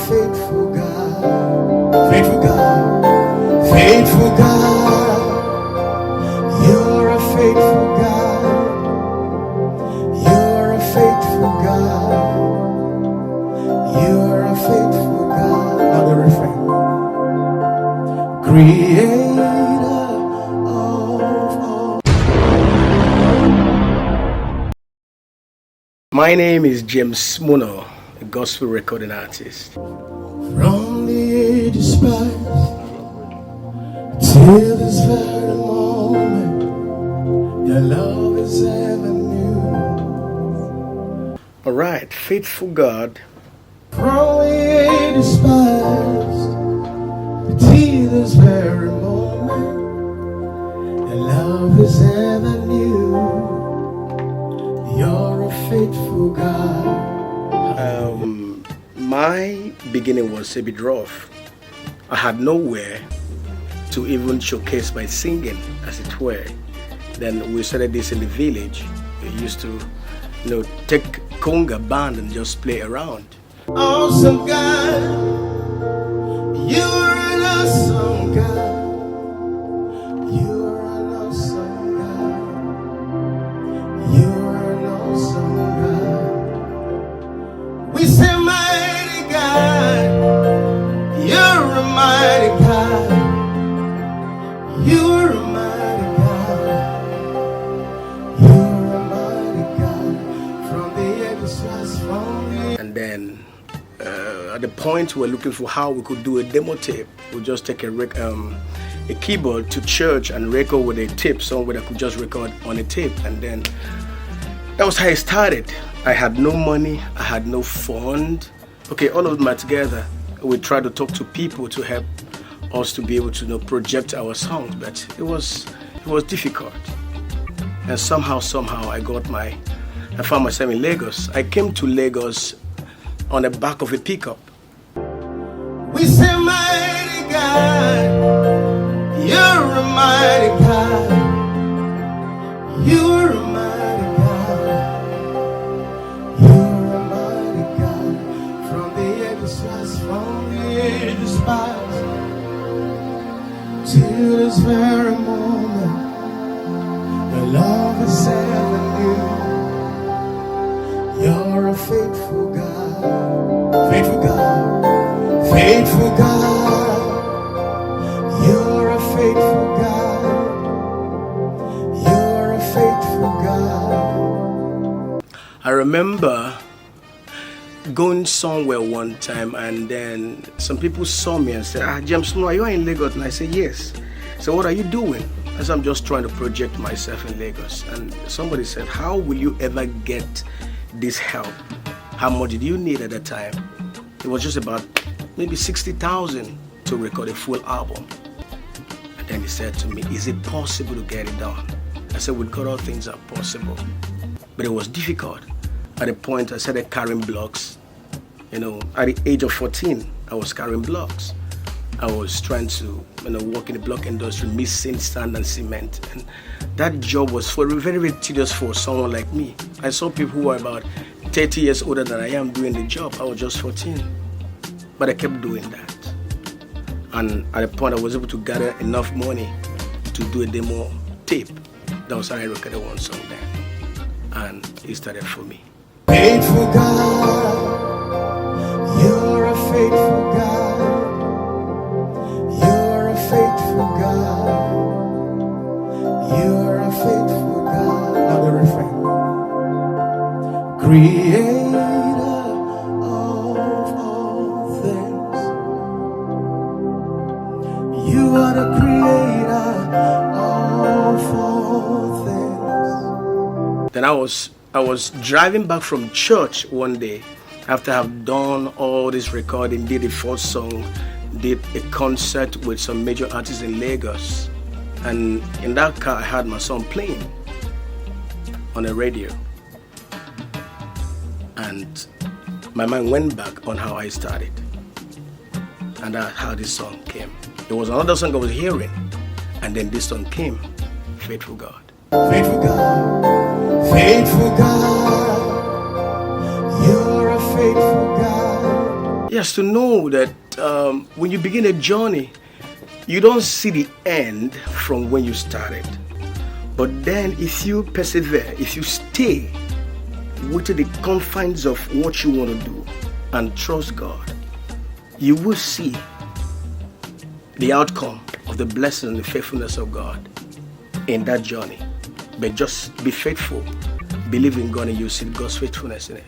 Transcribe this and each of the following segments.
faithful God, faithful God, faithful God. You're a faithful God. You're a faithful God. You're a faithful God. Now the refrain. Creator of all. My name is James Munor, a gospel recording artist. From the ages past till this very moment, your love is ever new. All right, faithful God. From the ages past till this very moment, your love is ever new. You're a faithful God. My beginning was a bit rough. I had nowhere to even showcase my singing, as it were. Then we started this in the village. We used to, take conga band and just play around. Awesome God, you're an awesome God. You're an awesome God. You're an awesome God. We say mighty God, you're a mighty God. You're a mighty God. You're a mighty God. From the ages past, from the And then at the point we were looking for how we could do a demo tape. We just take a keyboard to church and record with a tape somewhere that could just record on a tape. And then that was how it started. I had no money, I had no fund. Okay, all of them are together. We tried to talk to people to help us to be able to project our songs, but it was difficult. And somehow I found myself in Lagos. I came to Lagos on the back of a pickup. We say mighty God, you're a mighty God. You're a mighty God. You're a mighty God. From the ages past, from the ages past, till this very moment, your love is ever new. You're a faithful God, faithful God, faithful God. You're a faithful God. You're a faithful God. I remember going somewhere one time, and then some people saw me and said, James, are you in Lagos? And I said, yes. So what are you doing? I said, I'm just trying to project myself in Lagos. And somebody said, how will you ever get this help? How much did you need at the time? It was just about maybe 60,000 to record a full album. And then he said to me, is it possible to get it done? I said, with God all things are possible. But it was difficult. At a point I started carrying blocks. At the age of 14, I was carrying blocks. I was trying to work in the block industry, mixing sand and cement. And that job was very, very tedious for someone like me. I saw people who were about 30 years older than I am doing the job. I was just 14. But I kept doing that. And at a point I was able to gather enough money to do a demo tape. That was how I recorded one song there. And it started for me. Faithful God, you're a faithful God. You're a faithful God. You're a faithful God. Now the refrain. Creator of all things. You are the creator of all things. Then I was driving back from church one day after I've done all this recording, did a first song, did a concert with some major artists in Lagos. And in that car I had my song playing on the radio. And my mind went back on how I started. And that's how this song came. There was another song I was hearing, and then this song came, Faithful God. Faithful God, faithful God, you're a faithful God. Yes, to know that when you begin a journey, you don't see the end from when you started. But then if you persevere, if you stay within the confines of what you want to do and trust God, you will see the outcome of the blessing and the faithfulness of God in that journey. But just be faithful, believe in God, and you'll see God's faithfulness in it.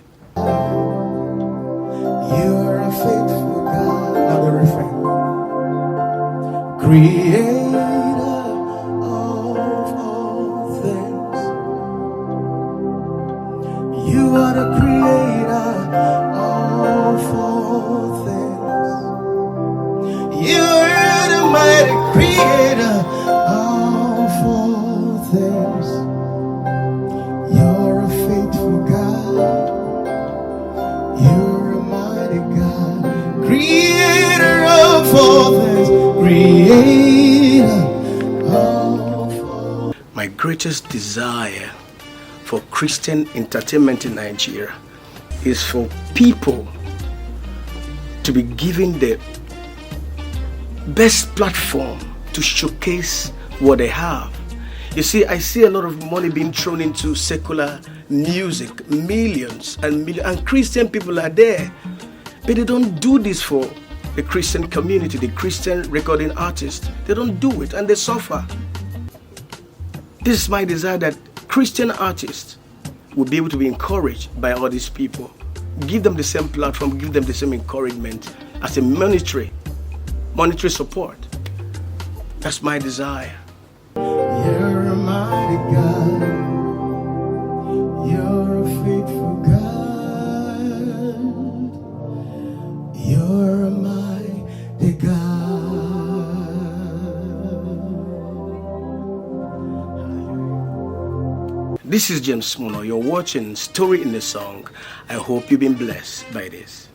You're a faithful God. Now the refrain. Creator of all things. You are the creator of all things. You're the mighty creator of all things. You're a faithful God. You're a mighty God, creator of all things, creator of all. My greatest desire for Christian entertainment in Nigeria is for people to be given the best platform to showcase what they have. You see, I see a lot of money being thrown into secular music, millions and millions, and Christian people are there, but they don't do this for the Christian community, the Christian recording artists. They don't do it, and they suffer. This is my desire, that Christian artists will be able to be encouraged by all these people. Give them the same platform, give them the same encouragement as a monetary support. That's my desire. You're a mighty God. You're a faithful God. You're a mighty God. This is James Munor. You're watching Story in the Song. I hope you've been blessed by this.